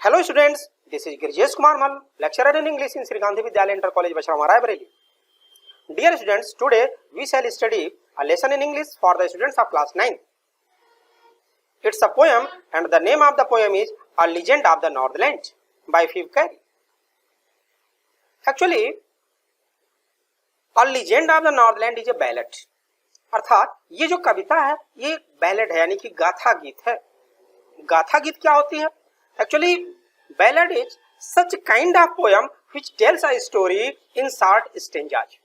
Hello students, this is Girjesh Kumar Mal, lecturer in English in Sri Gandhi Vidyalaya Inter College, Bacharawa, Raebareli. Dear students, today we shall study a lesson in English for the students of class 9. It's a poem and the name of the poem is A Legend of the Northland by Phoebe Cary. Actually, A Legend of the Northland is a ballad. अर्थात ये जो कविता है ये ballad है, यानी कि गाथा गीत है. गाथा गीत क्या होती है? Actually, ballad is such kind of poem which tells a story in short stanzas.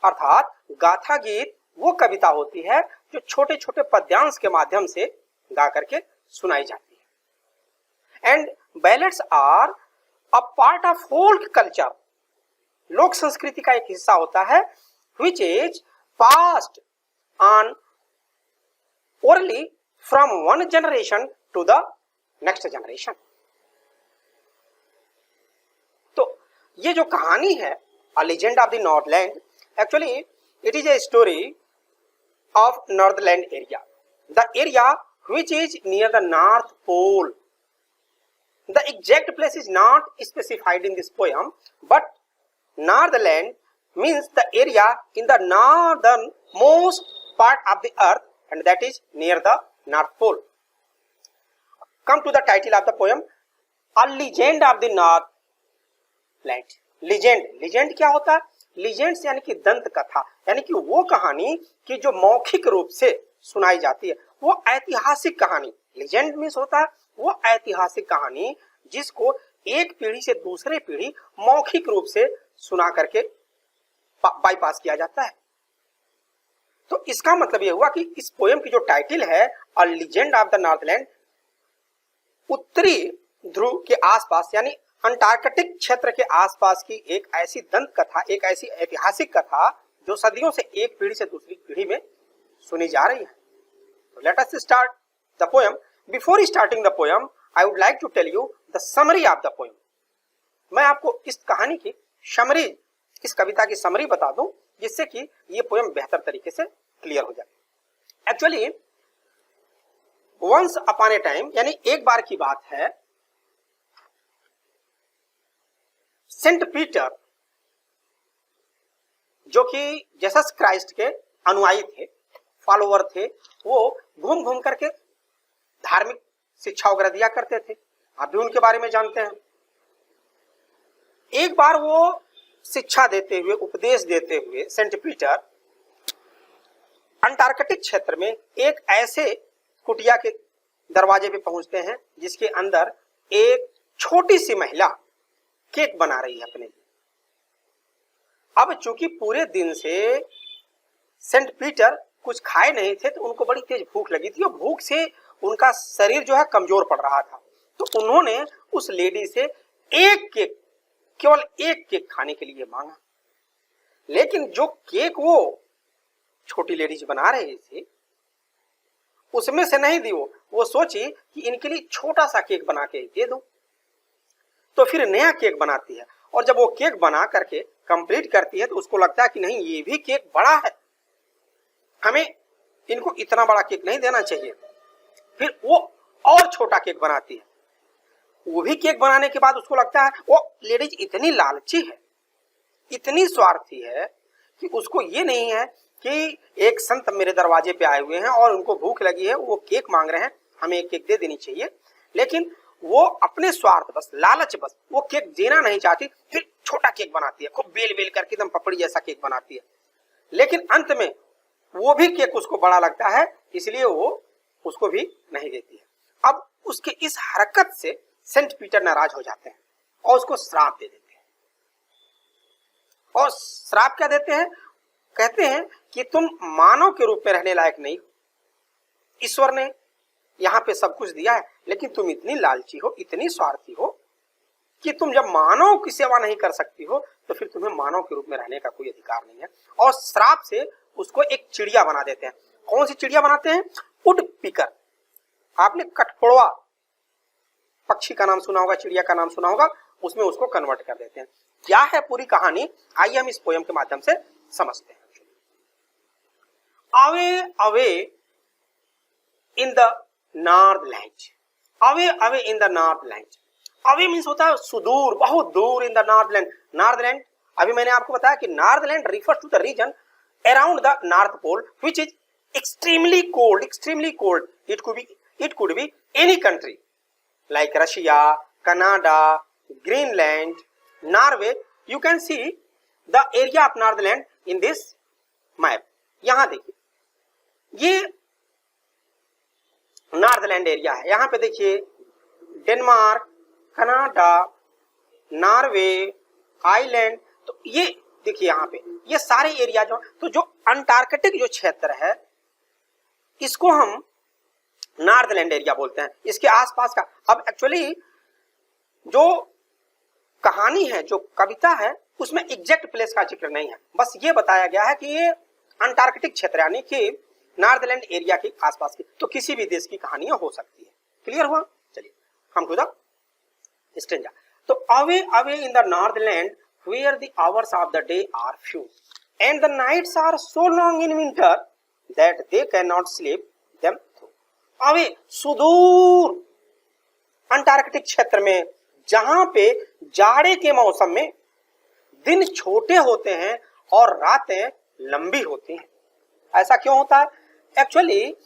अर्थात गाथा गीत वो कविता होती है जो छोटे छोटे पद्यांश के माध्यम से गा करके सुनाई जाती है. And ballads are a part of folk culture. लोक संस्कृति का एक हिस्सा होता है which is passed on orally from one generation to the next generation. तो ये जो कहानी है A Legend of the Northland, actually it is a story of Northland area, the area which is near the North Pole. The exact place is not specified in this poem, but Northland means the area in the northernmost part of the earth, and that is near the North Pole. Come to the title of the poem, A Legend of the Northland. Legend क्या होता है? Legends यानी कि दंत कथा, यानी कि वो कहानी कि जो मौखिक रूप से सुनाई जाती है, वो ऐतिहासिक कहानी. Legend मीन्स होता है वो ऐतिहासिक कहानी जिसको एक पीढ़ी से दूसरे पीढ़ी मौखिक रूप से सुना करके बाईपास किया जाता है. तो इसका मतलब यह हुआ कि इस पोएम की जो टाइटल है अ लीजेंड ऑफ द नॉर्थलैंड, उत्तरी ध्रुव के आसपास यानी अंटार्कटिक क्षेत्र के आसपास की एक ऐसी दंत कथा, एक ऐसी ऐतिहासिक कथा जो सदियों से एक पीढ़ी से दूसरी पीढ़ी में सुनी जा रही है. Let us start the poem. Before starting the poem I would like to tell you the summary of the poem. मैं आपको इस कहानी की समरी, इस कविता की समरी बता दूं जिससे कि ये पोएम बेहतर तरीके से क्लियर हो जाए. Actually once upon a time, यानी एक बार की बात है, सेंट पीटर जो कि जीसस क्राइस्ट के अनुयायी थे, फॉलोअर थे, वो घूम घूम करके धार्मिक शिक्षा वगैरह दिया करते थे. आप भी उनके बारे में जानते हैं. एक बार वो शिक्षा देते हुए, उपदेश देते हुए सेंट पीटर अंटार्कटिक क्षेत्र में एक ऐसे कुटिया के दरवाजे पे पहुंचते हैं जिसके अंदर एक छोटी सी महिला केक बना रही है अपने लिए. अब चूंकि पूरे दिन से सेंट पीटर कुछ खाए नहीं थे तो उनको बड़ी तेज भूख लगी थी और भूख से उनका शरीर जो है कमजोर पड़ रहा था. तो उन्होंने उस लेडी से एक केक, केवल एक केक खाने के लिए मांगा. लेकिन जो केक वो छोटी लेडीज बना रहे थे उसमें से नहीं दी. वो सोची कि इनके लिए छोटा सा केक बना के दे दूं. तो फिर नया केक बनाती है और जब वो केक बना करके कंप्लीट करती है तो उसको लगता है कि नहीं, ये भी केक बड़ा है, हमें इनको इतना बड़ा केक नहीं देना चाहिए. फिर वो और छोटा केक बनाती है. वो भी केक बनाने के बाद उसको लगता है वो लेडीज इतनी लालची है, इतनी स्वार्थी है कि उसको ये नहीं है कि एक संत मेरे दरवाजे पे आए हुए हैं और उनको भूख लगी है, वो केक मांग रहे हैं, हमें एक केक दे देनी चाहिए. लेकिन वो अपने स्वार्थ बस, लालच बस, वो केक देना नहीं चाहती. फिर छोटा केक बनाती है, खूब बेल बेल करके एकदम पपड़ी जैसा केक बनाती है. लेकिन अंत में वो भी केक उसको बड़ा लगता है, इसलिए वो उसको भी नहीं देती है. अब उसके इस हरकत से सेंट पीटर नाराज हो जाते हैं और उसको श्राप दे देते हैं. और श्राप क्या देते हैं? कहते हैं कि तुम मानव के रूप में रहने लायक नहीं. ईश्वर ने यहाँ पे सब कुछ दिया है, लेकिन तुम इतनी लालची हो, इतनी स्वार्थी हो कि तुम जब मानव की सेवा नहीं कर सकती हो तो फिर तुम्हें मानव के रूप में रहने का कोई अधिकार नहीं है. और श्राप से उसको एक चिड़िया बना देते हैं. कौन सी चिड़िया बनाते हैं? Would picker. आपने कठफोड़वा पक्षी का नाम सुना होगा, चिड़िया का नाम सुना होगा, उसमें उसको कन्वर्ट कर देते हैं. क्या है पूरी कहानी, आइए हम इस पोएम के माध्यम से समझते हैं. Away away in the Northland, away away in the Northland. Away means होता है सुदूर, बहुत दूर। इन द नॉर्थलैंड, नॉर्थलैंड अभी मैंने आपको बताया कि Northland refers to the region around the north pole which is extremely cold, extremely cold. It could be any country like Russia, Canada, Greenland, Norway. You can see the area of Northland in this map. यहां देखिए ये Northland area है। यहां पे देखिए Denmark, Canada, Norway, island, तो ये देखिए यहाँ पे ये सारे एरिया जो अंटार्कटिक जो क्षेत्र है इसको हम नॉर्थलैंड एरिया बोलते हैं। इसके आसपास का, अब एक्चुअली जो कहानी है, जो कविता है, उसमें एग्जैक्ट प्लेस का जिक्र नहीं है, बस ये बताया गया है कि ये अंटार्कटिक क्षेत्र यानी कि नॉर्थलैंड एरिया के आसपास की, तो किसी भी देश की कहानियां हो सकती है। क्लियर हुआ? चलिए हम टू द स्टेंजा। तो away away in the Northland where the hours of the day are few and the nights are so long in winter that they cannot sleep them through. Away सुदूर Antarctic क्षेत्र में जहां पे जाड़े के मौसम में दिन छोटे होते हैं और रातें लंबी होती हैं। ऐसा क्यों होता है? एक्चुअली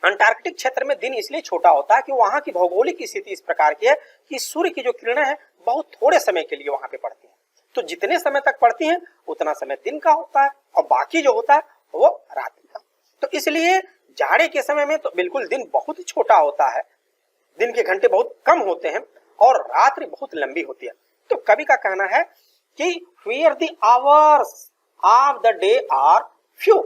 अंटार्कटिक क्षेत्र में दिन इसलिए छोटा होता है कि वहां की भौगोलिक स्थिति इस प्रकार की है कि सूर्य की जो किरणें हैं बहुत थोड़े समय के लिए वहां पे पड़ती हैं, तो जितने समय तक पड़ती हैं उतना समय दिन का होता है और बाकी जो होता है वो रात्रि का। तो इसलिए जाड़े के समय में तो बिल्कुल दिन बहुत ही छोटा होता है, दिन के घंटे बहुत कम होते हैं और रात्रि बहुत लंबी होती है। तो कवि का कहना है कि where the hours of the day are few,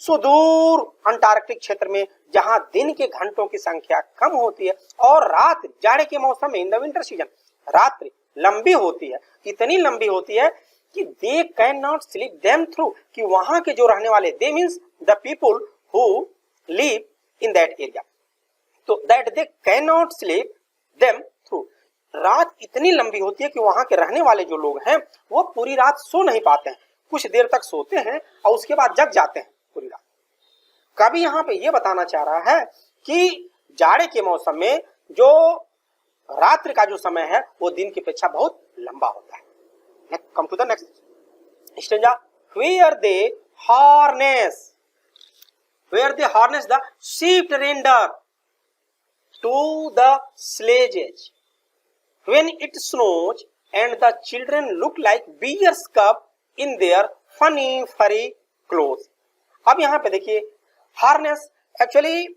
सुदूर अंटार्कटिक क्षेत्र में जहां दिन के घंटों की संख्या कम होती है और रात जाड़े के मौसम में इन द विंटर सीजन रात्रि लंबी होती है, इतनी लंबी होती है कि they can not sleep them through, कि वहां के जो रहने वाले, they means the people who live in that area, तो that they can not sleep them through, रात इतनी लंबी होती है कि वहां के रहने वाले जो लोग हैं वो पूरी रात सो नहीं पाते हैं, कुछ देर तक सोते हैं और उसके बाद जग जाते हैं पूरी रात। कभी यहाँ पे ये बताना चाह रहा है कि जाड़े के मौसम में जो रात्रि का जो समय है वो दिन की अपेक्षा बहुत लंबा होता है। Come to the next stanza. Where they harness the sheep reindeer to the sledges when it snows and the children look like bear's cub in their funny furry clothes. अब यहाँ पे देखिए हार्नेस, एक्चुअली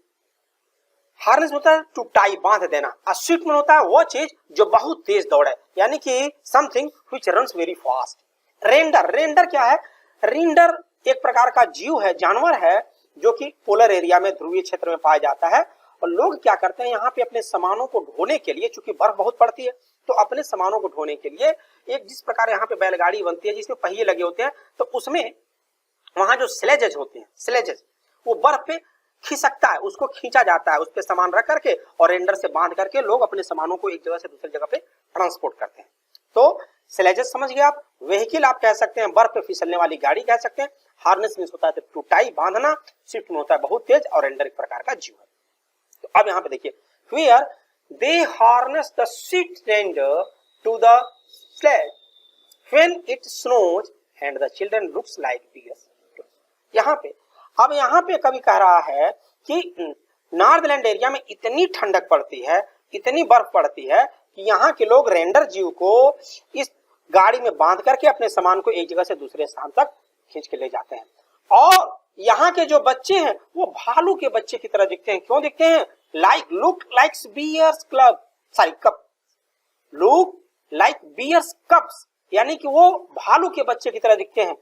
हार्नेस होता है to tie, बांध देना। Sheep में होता है वो चीज जो बहुत तेज दौड़े, यानी कि something which runs very fast. Render, render क्या है? रेंडर एक प्रकार का जीव है, जानवर है, जो कि पोलर एरिया में, ध्रुवीय क्षेत्र में पाया जाता है। और लोग क्या करते हैं यहाँ पे अपने सामानों को ढोने के लिए, चूंकि बर्फ बहुत पड़ती है, तो अपने सामानों को ढोने के लिए एक जिस प्रकार यहाँ पे बैलगाड़ी बनती है जिसमें पहिए लगे होते हैं, तो उसमें वहां जो स्लेजेज होते हैं, स्लेजेज वो बर्फ पे खिसकता है, उसको खींचा जाता है, उस पे सामान रख करके और रेंडर से बांध करके लोग अपने सामानों को एक जगह से दूसरी जगह पे ट्रांसपोर्ट करते हैं। तो स्लेजेस समझ गए आप, व्हीकल आप कह सकते हैं, बर्फ पे फिसलने वाली गाड़ी कह सकते हैं। हार्नेस मींस होता है टू टाई, बांधना, शिफ्ट में होता है बहुत तेज, और रेंडर एक प्रकार का जीव है। तो अब यहाँ पे देखिए, where they harness the sheep reindeer to the sledge when it snows and the children looks like bears. यहाँ पे, अब यहाँ पे कवि कह रहा है कि नॉर्थलैंड एरिया में इतनी ठंडक पड़ती है, इतनी बर्फ पड़ती है कि यहाँ के लोग रेंडर जीव को इस गाड़ी में बांध करके अपने सामान को एक जगह से दूसरे स्थान तक खींच के ले जाते हैं। और यहाँ के जो बच्चे हैं वो भालू के बच्चे की तरह दिखते हैं। क्यों दिखते हैं? Look like bears cubs, look like bears cubs, यानी कि वो भालू के बच्चे की तरह दिखते हैं।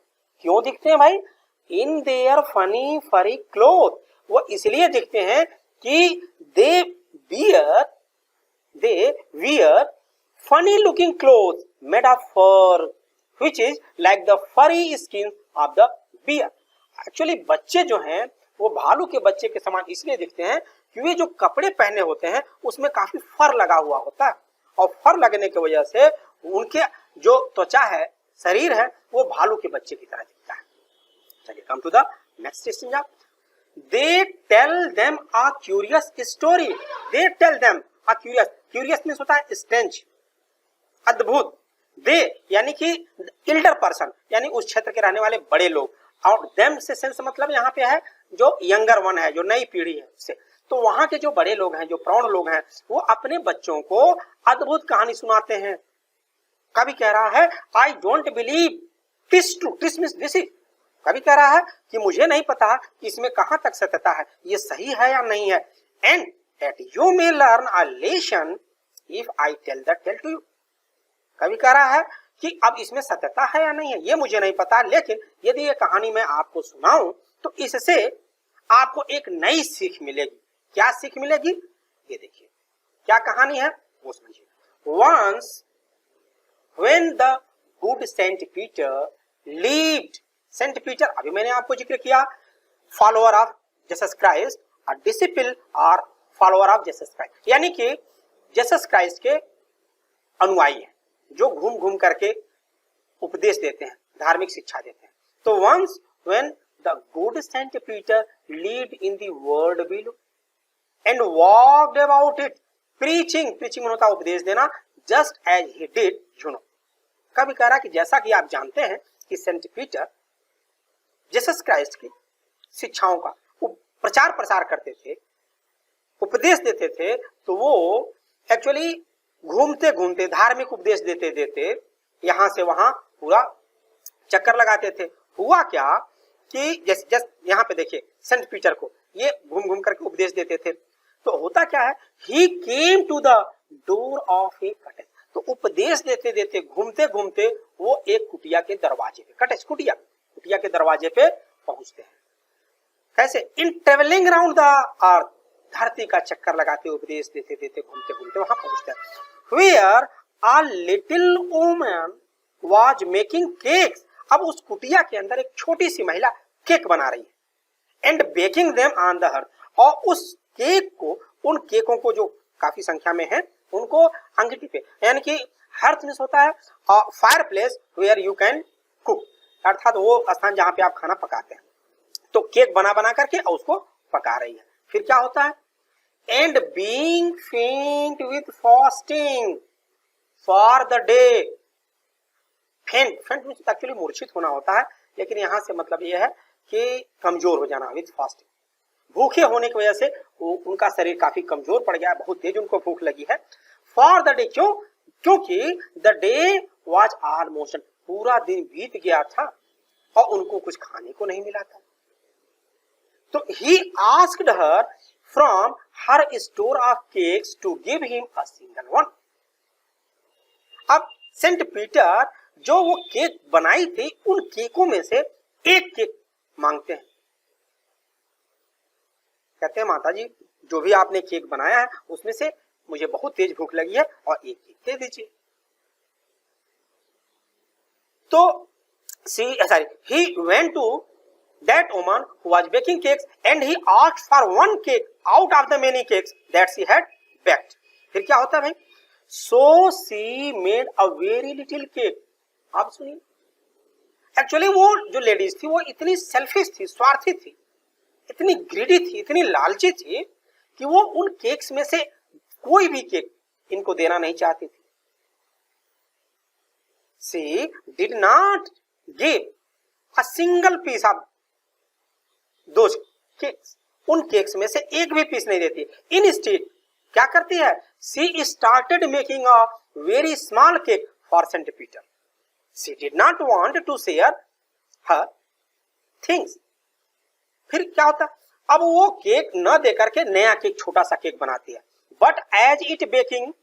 क्यों दिखते हैं भाई? In their funny furry cloth, वो इसलिए दिखते हैं कि they wear funny looking cloth made of fur which is like the furry skin of the bear. Actually बच्चे जो हैं वो भालू के बच्चे के समान इसलिए दिखते हैं कि वे जो कपड़े पहने होते हैं उसमें काफी फर लगा हुआ होता है, और फर लगने की वजह से उनके जो त्वचा है, शरीर है, वो भालू के बच्चे की तरह दिखता है। चलिए come to the next stanza. They tell them a curious story they tell them a curious, curious means होता है स्ट्रेंज, अद्भुत। दे यानी कि एल्डर पर्सन, यानी उस क्षेत्र के रहने वाले बड़े लोग, और देम से सेंस मतलब यहाँ पे है जो यंगर वन है, जो नई पीढ़ी है उससे। तो वहां के जो बड़े लोग हैं, जो प्रौढ़ लोग हैं, वो अपने बच्चों को अद्भुत कहानी सुनाते हैं। कवि कह रहा है I don't believe this true, this means this is, कवि कह रहा है कि मुझे नहीं पता कि इसमें कहां तक सत्यता है, ये सही है या नहीं है। And that you may learn a lesson if I tell that tale to you, कवि कह रहा है कि अब इसमें सत्यता है या नहीं है ये मुझे नहीं पता, लेकिन यदि ये कहानी मैं आपको सुनाऊं तो इससे आपको एक नई सीख मिलेगी। क्या सीख मिलेगी, ये देखिए क्या कहानी है वो समझिए। Once when the good Saint Peter lived, Saint Peter अभी मैंने आपको जिक्र किया, follower of Jesus Christ, a disciple और फॉलोअर ऑफ जीसस क्राइस्ट, यानी कि जीसस क्राइस्ट के अनुयायी हैं जो घूम घूम करके उपदेश देते हैं, धार्मिक शिक्षा देते हैं। तो once when the good Saint Peter lived in the world below and walked about it preaching, preaching होता है उपदेश देना, just as he did, you know, कभी कह रहा कि जैसा कि आप जानते हैं कि सेंट पीटर जीसस क्राइस्ट की शिक्षाओं का प्रचार प्रसार करते थे, उपदेश देते थे, तो वो एक्चुअली घूमते घूमते धार्मिक उपदेश देते देते यहां से वहां पूरा चक्कर लगाते थे। हुआ क्या कि जैसे यहाँ पे देखिए सेंट पीटर को ये घूम घूम करके उपदेश देते थे, तो होता क्या है, he came to the door of a cottage, तो उपदेश देते देते घूमते घूमते वो एक कुटिया के दरवाजे पे, कटेज कुटिया के दरवाजे पे पहुंचते हैं। कैसे, इन ट्रेवलिंग राउंड द अर्थ, धरती का चक्कर लगाते उपदेश देते देते घूमते घूमते वहां पहुंचते हैं। Where a little woman was making cakes, अब उस कुटिया के अंदर एक छोटी सी महिला केक बना रही है, and baking them on the hearth, और उस केक को, उन केकों को जो काफी संख्या में है, उनको अंगीठी पे, यानी कि हर्थ मींस होता है fire place where you can cook, अर्थात वो स्थान जहां पे आप खाना पकाते हैं। तो केक बना बना करके और उसको पका रही है। फिर क्या होता है, एंड बीइंग फेंट with fasting for the day, फेंट मींस एक्चुअली मूर्छित होना होता है, लेकिन यहां से मतलब यह है कि कमजोर हो जाना विद फास्टिंग, भूखे होने की वजह से उनका शरीर काफी कमजोर पड़ गया, बहुत तेज उनको भूख लगी है। फॉर द डे, क्योंकि द डे वाज ऑलमोस्ट, पूरा दिन बीत गया था और उनको कुछ खाने को नहीं मिला था। तो he asked her from her store of cakes to give him a single one. अब सेंट पीटर जो वो केक बनाई थी, उन केकों में से एक केक मांगते हैं, कहते हैं माता जी जो भी आपने केक बनाया है उसमें से मुझे बहुत तेज भूख लगी है और एक केक दे दीजिए। तो he went to that woman who was baking cakes and he asked for one cake out of the many cakes that she had baked। फिर क्या होता है भाई, so she made a very little cake। आप सुनिए, actually वो जो ladies थी वो इतनी सेल्फिश थी, स्वार्थी थी, इतनी ग्रीडी थी, इतनी लालची थी कि वो उन केक्स में से कोई भी केक इनको देना नहीं चाहती थी। She did not give a single piece of those cakes, उन केक्स में से एक भी पीस नहीं देती। Instead क्या करती है, she started making a very small cake for Saint Peter। She did not want to share her things। फिर क्या होता, अब वो केक न दे करके नया केक, छोटा सा केक बनाती है। बट एज इट बेकिंग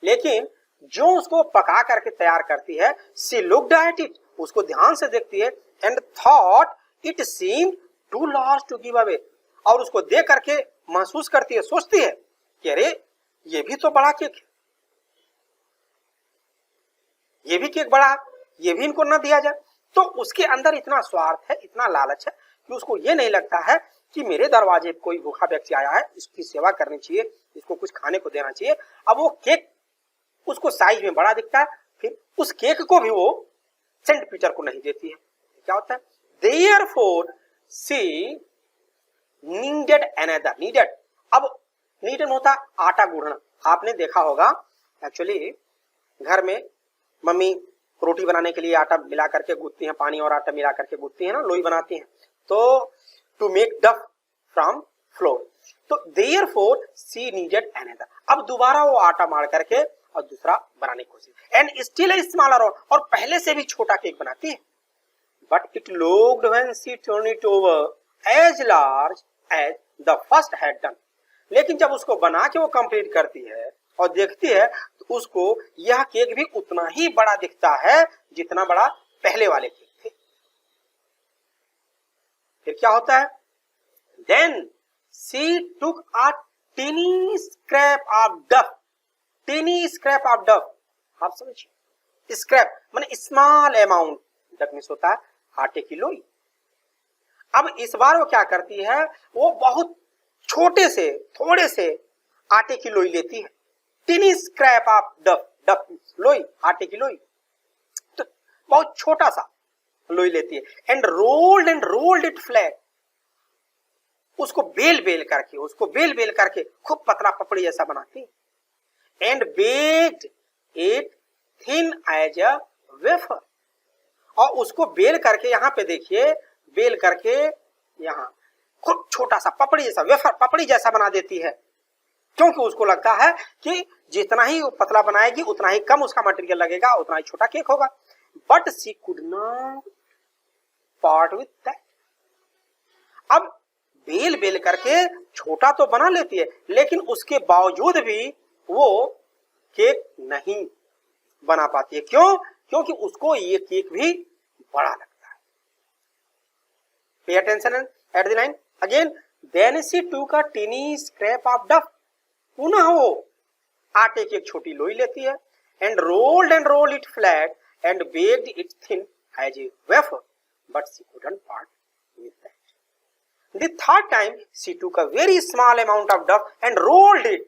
लेकिन जो उसको पका करके तैयार करती है, सी लुक्ड एट इट, उसको ध्यान से देखती है, and thought it seemed too large to give away, और उसको देख करके महसूस करती है, सोचती है कि अरे ये भी तो बड़ा केक है, ये भी केक बड़ा, ये भी इनको न दिया जाए। तो उसके अंदर इतना स्वार्थ है, इतना लालच है कि उसको ये नहीं लगता है कि मेरे दरवाजे पे कोई भूखा व्यक्ति आया है, इसकी सेवा करनी चाहिए, इसको कुछ खाने को देना चाहिए। अब वो केक उसको साइज में बड़ा दिखता है, फिर उस केक को भी वो सेंट पीटर को नहीं देती है। क्या होता है, therefore she needed another, needed, अब नीडन होता है आटा गूंथना। आपने देखा होगा एक्चुअली घर में मम्मी रोटी बनाने के लिए आटा मिला करके गूंथती हैं, पानी और आटा मिला करके गूंथती है ना, लोई बनाती हैं। तो टू मेक डफ फ्रॉम फ्लोर, तो देयरफॉर शी नीडेड अनदर, अब दोबारा वो आटा मार करके और दूसरा बनाने की कोशिश, एंड स्टिल ए स्मॉलर, और पहले से भी छोटा केक बनाती है। But it looked when she turn it over as large as the first had done, लेकिन जब उसको बना के वो कंप्लीट करती है और देखती है तो उसको यह केक भी उतना ही बड़ा दिखता है जितना बड़ा पहले वाले केक थे। फिर क्या होता है, then she took a tiny scrap of dough, tiny scrap of dough, आप समझिए स्क्रैप माने स्मॉल अमाउंट, डफ मींस होता है आटे की लोई। अब इस बार वो क्या करती है, वो बहुत छोटे से थोड़े से आटे की लोई लेती है, टीनी स्क्रैप ऑफ डफ, डफ लोई आटे की लोई, तो बहुत छोटा सा लोई लेती है, एंड रोल्ड इट फ्लैट, उसको बेल बेल करके खूब पतला पपड़ी जैसा बनाती, and baked it thin as a wafer, और उसको बेल करके यहाँ पे देखिए, बेल करके यहाँ खूब छोटा सा पपड़ी जैसा, वेफर पपड़ी जैसा बना देती है, क्योंकि उसको लगता है कि जितना ही पतला बनाएगी उतना ही कम उसका मटेरियल लगेगा, उतना ही छोटा केक होगा। But she could not part with that, अब बेल करके छोटा तो बना लेती है, लेकिन उसके बावजूद भी वो केक नहीं बना पाती है। क्यों? क्योंकि उसको ये केक भी बड़ा लगता है। Pay attention at the line again, then she took a tiny scrap of डफ, पुनः वो आटे की एक छोटी लोई लेती है, and rolled it flat and baked it thin as a wafer, but she couldn't part with that. The third time she took a very small amount of duff and rolled it.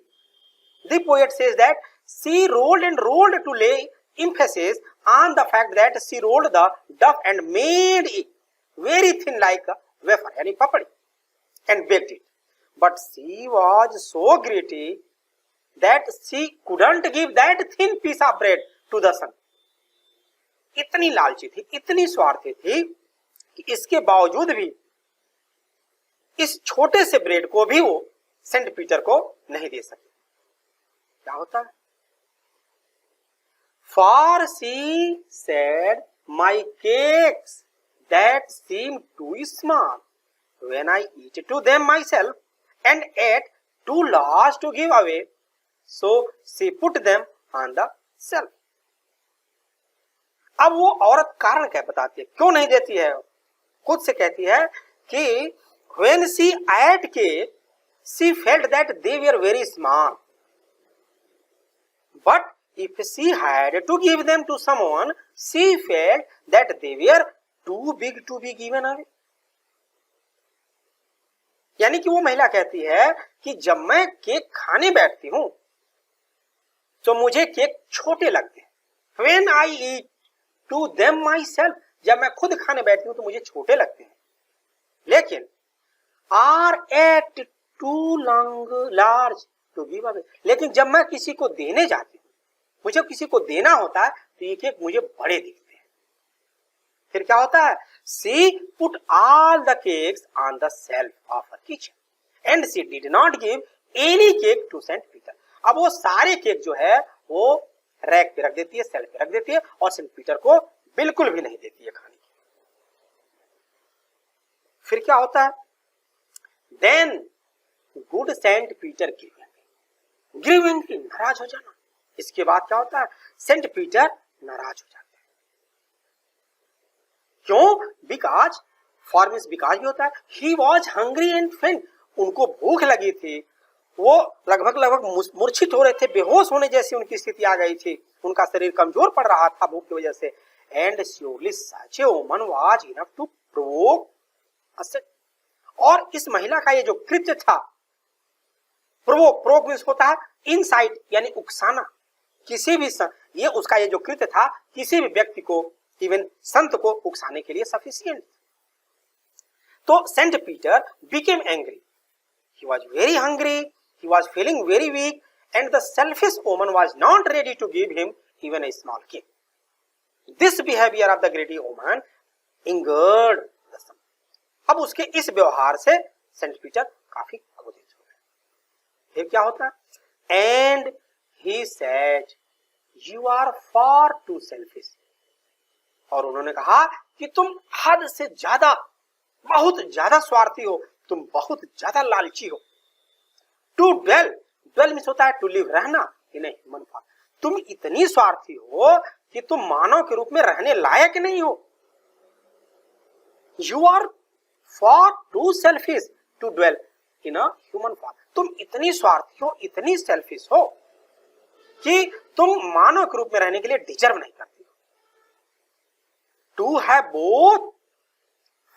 The poet says that she rolled to lay emphasis on the fact that she rolled the duff and made it very thin like a wafer, yani papadi, and baked it. But she was so greedy that she couldn't give that thin piece of bread to the sun. इतनी लालची थी, इतनी स्वार्थी थी कि इसके बावजूद भी इस छोटे से ब्रेड को भी वो सेंट पीटर को नहीं दे सके। क्या होता है, for she said my cakes that seem too small when I eat to them myself and at too large to give away, so she put them on the shelf. अब वो औरत कारण क्या बताती है, क्यों नहीं देती है, खुद से कहती है कि when she ate cake, she felt that they were very small. But if she had to give them to someone, she felt that they were too big to be given away. यानी कि वो महिला कहती है कि जब मैं cake खाने बैठती हूं तो मुझे केक छोटे लगते हैं। When I eat to them myself, जब मैं खुद खाने बैठती हूं तो मुझे छोटे लगते हैं, लेकिन are at too large to give away, लेकिन जब मैं किसी को देने जाती हूँ, मुझे किसी को देना होता है तो ये केक मुझे बड़े दिखते हैं। फिर क्या होता है, she put all the cakes on the shelf of her kitchen and she did not give any cake to Saint Peter. अब वो सारे केक जो है वो रैक पे रख देती है, सेल्फ पे रख देती है, और सेंट पीटर को बिल्कुल भी नहीं देती है खाने की। फिर क्या होता है, Then good Saint Peter grieving, नाराज हो जाना। इसके बाद क्या होता है, सेंट पीटर नाराज हो जाते हैं। क्यों? बिकॉज भी होता है, he was hungry and faint, उनको भूख लगी थी, वो लगभग मूर्छित हो रहे थे, बेहोश होने जैसी उनकी स्थिति आ गई थी, उनका शरीर कमजोर पड़ रहा था भूख की वजह से। And surely such a woman was enough to provoke us. और इस महिला का ये जो कृत्य था, प्रोवोक मींस होता है इनसाइट, यानी उकसाना, किसी भी ये उसका ये जो कृत्य था किसी भी व्यक्ति को, इवन संत को उकसाने के लिए सफिशिएंट। तो Saint Peter became angry, he was very hungry, he was feeling very weak and the selfish woman was not ready to give him even a small cake. This behavior of the greedy woman angered the son. अब उसके इस व्यवहार से Saint Peter काफी क्रोधित हो गए। फिर क्या होता है? And he said, you are far too selfish. और उन्होंने कहा कि तुम हद से ज्यादा, बहुत ज्यादा स्वार्थी हो, तुम बहुत ज्यादा लालची हो। टू dwell, dwell मीन्स होता है टू लिव, रहना, इन ह्यूमन फॉर्म। तुम इतनी स्वार्थी हो कि तुम मानव के रूप में रहने लायक नहीं हो। You are far too selfish to dwell in a human form. तुम इतनी स्वार्थी हो, इतनी सेल्फिश हो कि तुम मानव के रूप में रहने के लिए डिजर्व नहीं करती। To have both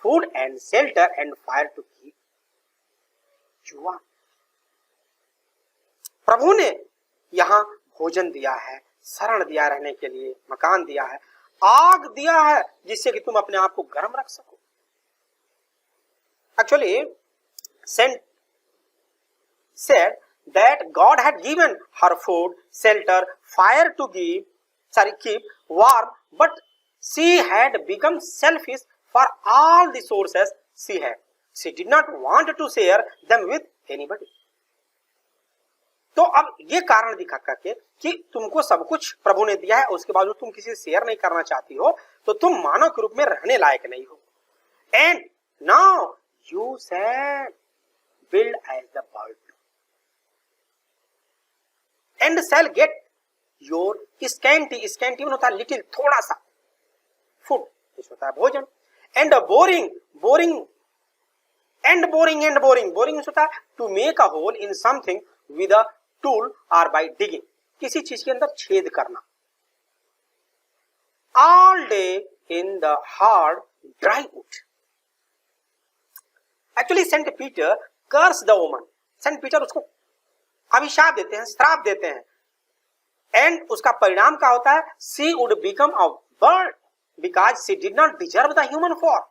food and shelter and fire to keep you warm. Prabhu ने यहां भोजन दिया है, शरण दिया रहने के लिए, मकान दिया है, आग दिया है जिससे कि तुम अपने आप को गर्म रख सको। Actually sent said that God had given her food, shelter, fire to keep warm, but she had become selfish for all the sources she had. She did not want to share them with anybody. तो अब ये कारण दिखा करके कि तुमको सब कुछ प्रभु ने दिया है, उसके बावजूद तुम किसी से शेयर नहीं करना चाहती हो, तो तुम मानव के रूप में रहने लायक नहीं हो। And now you shall build as the bird and shall get your scanty होता है लिटिल, थोड़ा सा, फूड होता है भोजन, and boring होता है to make a hole in something with a tool और बाय डिगिंग, किसी चीज के अंदर छेद करना। All day in the hard dry wood. Actually Saint Peter curse the woman, Saint Peter उसको अभिशाप देते हैं, श्राप देते हैं। एंड उसका परिणाम क्या होता है? She would become a bird because she did not deserve the human form.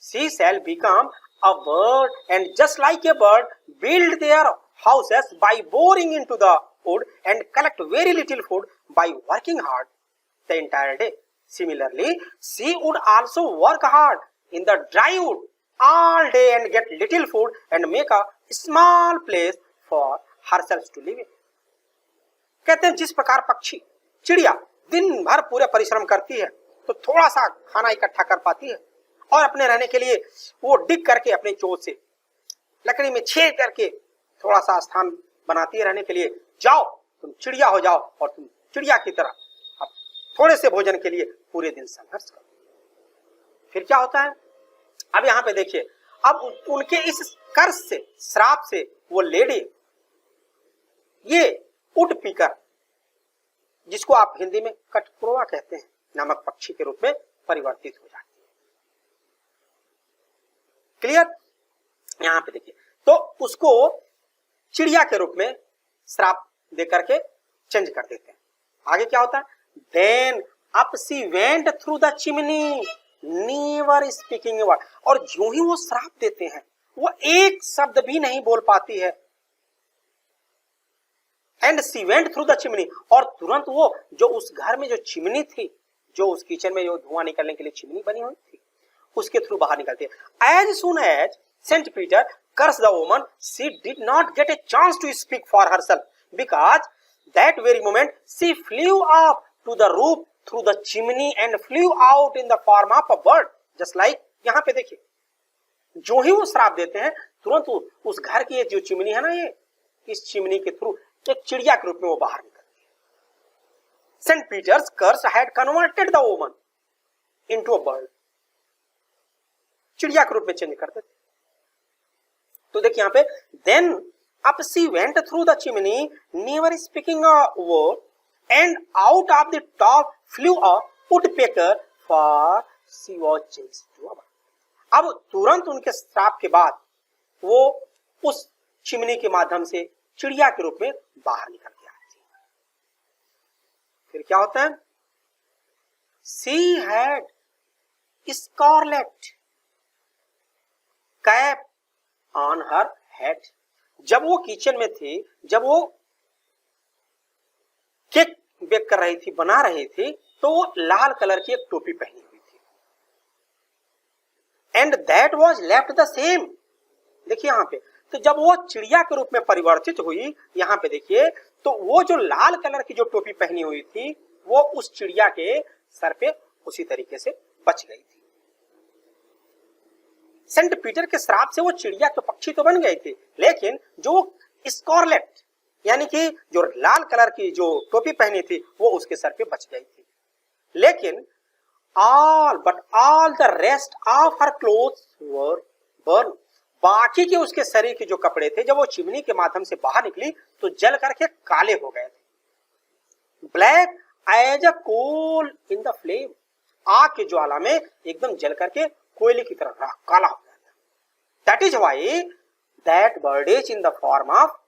She shall become a bird and just like a bird build their houses by boring into the wood and collect very little food by working hard the entire day. Similarly, she would also work hard in the dry wood all day and get little food and make a small place for herself to live in. कहते हैं जिस प्रकार पक्षी, चिड़िया दिन भर पूरा परिश्रम करती है तो थोड़ा सा खाना इकट्ठा कर पाती है और अपने रहने के लिए वो डिग करके अपने चोंच से लकड़ी में छेद करके थोड़ा सा स्थान बनाती है रहने के लिए। जाओ तुम चिड़िया हो जाओ और तुम चिड़िया की तरह अब थोड़े से भोजन के लिए पूरे दिन संघर्ष करो। फिर क्या होता है? अब यहां पे देखिए, अब उनके इस कर्ज से, श्राप से वो लेडी, ये उड पीकर, जिसको आप हिंदी में कटकुरवा कहते हैं, नामक पक्षी के रूप में परिवर्तित हो जाती है। क्लियर? यहां पे देखिए, तो उसको चिड़िया के रूप में श्राप देकर के चेंज कर देते हैं। आगे क्या होता है? Then up she went through the chimney never speaking a word. और जो ही वो श्राप देते हैं वो एक शब्द भी नहीं बोल पाती है। And she went through the chimney, और तुरंत वो जो उस घर में जो चिमनी थी, जो उस किचन में जो धुआं निकलने के लिए चिमनी बनी हुई थी, उसके थ्रू बाहर निकलती है। As soon as Saint Peter curse the woman, she did not get a chance to speak for herself because that very moment she flew up to the roof through the chimney and flew out in the form of a bird, just like यहां पे देखिए, जो ही वो श्राप देते हैं तुरंत उस घर की जो चिमनी है ना, ये इस चिमनी के थ्रू एक चिड़िया के रूप में वो बाहर निकलती है। Saint Peter's curse had converted the woman into a bird, चिड़िया के रूप में चेंज कर देते। तो देखिए यहां पे, then up she went through the chimney never speaking a word and out of the top flew a woodpecker for she was changed to a bird. अब तुरंत उनके श्राप के बाद वो उस चिमनी के माध्यम से चिड़िया के रूप में बाहर निकल के आती है। फिर क्या होता है? She had scarlet cap on her head, जब वो किचन में थी, जब वो केक बेक कर रही थी, बना रही थी, तो वो लाल कलर की एक टोपी पहनी हुई थी। And that was left the same. देखिए यहां पे, तो जब वो चिड़िया के रूप में परिवर्तित हुई, यहां पे देखिए, तो वो जो लाल कलर की जो टोपी पहनी हुई थी, वो उस चिड़िया के सर पे उसी तरीके से बच गई थी। सेंट पीटर के श्राप से वो चिड़िया के पक्षी तो बन गए थे, लेकिन जो स्कारलेट यानी कि जो लाल कलर की जो टोपी पहनी थी, वो उसके सर पे बच गई थी। लेकिन all the rest of her clothes were burned। बाकी के उसके शरीर के जो कपड़े थे, जब वो चिमनी के माध्यम से बाहर निकली तो जल करके काले हो गए थे। Black as a coal in the flame. आग की ज्वाला में एकदम जल करके कोयले की तरह काला हो गया था। That is why that bird is in the form of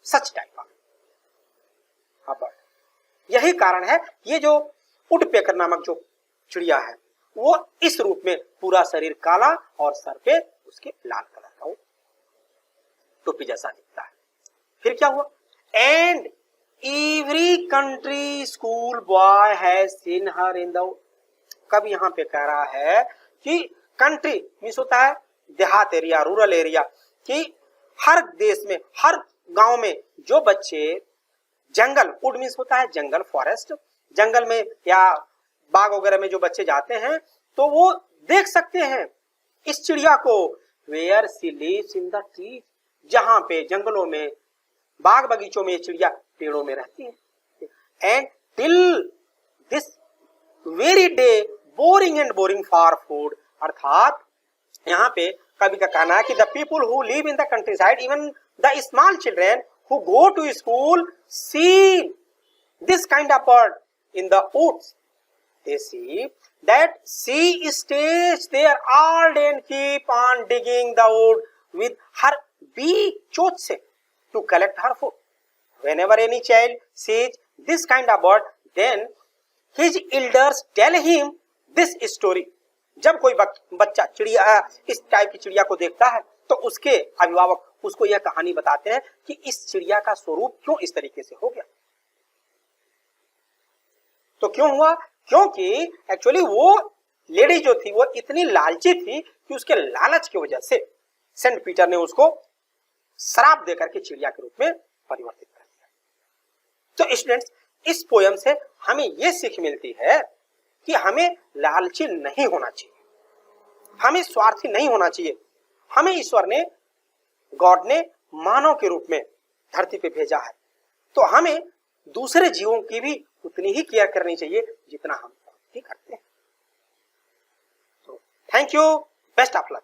such type of bird. यही कारण है, ये जो वुडपेकर नामक जो चिड़िया है, वो इस रूप में पूरा शरीर काला और सर पे उसके लाल कलर का वो टोपी जैसा दिखता है। फिर क्या हुआ? And every country school boy has seen her in the. कब यहां पे कह रहा है कि कंट्री मीन्स होता है देहात एरिया, रूरल एरिया, कि हर देश में, हर गांव में जो बच्चे जंगल, वुड मीन्स होता है जंगल, फॉरेस्ट, जंगल में या बाग वगैरह में जो बच्चे जाते हैं, तो वो देख सकते हैं इस चिड़िया को। Where she lives in the trees. जहां पे जंगलों में, बाग बगीचों में ये चिड़िया पेड़ों में रहती है। And till this very day boring and boring for food. अर्थात यहाँ पे कवि का कहना है कि the people who live in the countryside, even the small children who go to school, see this kind of bird in the woods. They see that she stays there all day and keep on digging the wood with her beak chokes to collect her food. Whenever any child sees this kind of bird, then his elders tell him this story. जब कोई बच्चा चिड़िया, इस type की चिड़िया को देखता है, तो उसके अभिभावक उसको यह कहानी बताते हैं कि इस चिड़िया का स्वरूप क्यों इस तरीके से हो गया। तो क्यों हुआ? क्योंकि एक्चुअली वो लेडी जो थी वो इतनी लालची थी कि उसके लालच की वजह से सेंट पीटर ने उसको श्राप देकर के चिड़िया के रूप में परिवर्तित कर दिया। तो स्टूडेंट्स, इस पोयम से हमें यह सीख मिलती है कि हमें लालची नहीं होना चाहिए, हमें स्वार्थी नहीं होना चाहिए। हमें ईश्वर ने, गॉड ने मानव के रूप में धरती पे भेजा है, तो हमें दूसरे जीवों की भी उतनी ही केयर करनी चाहिए जितना हम करते हैं। Thank you, best of luck.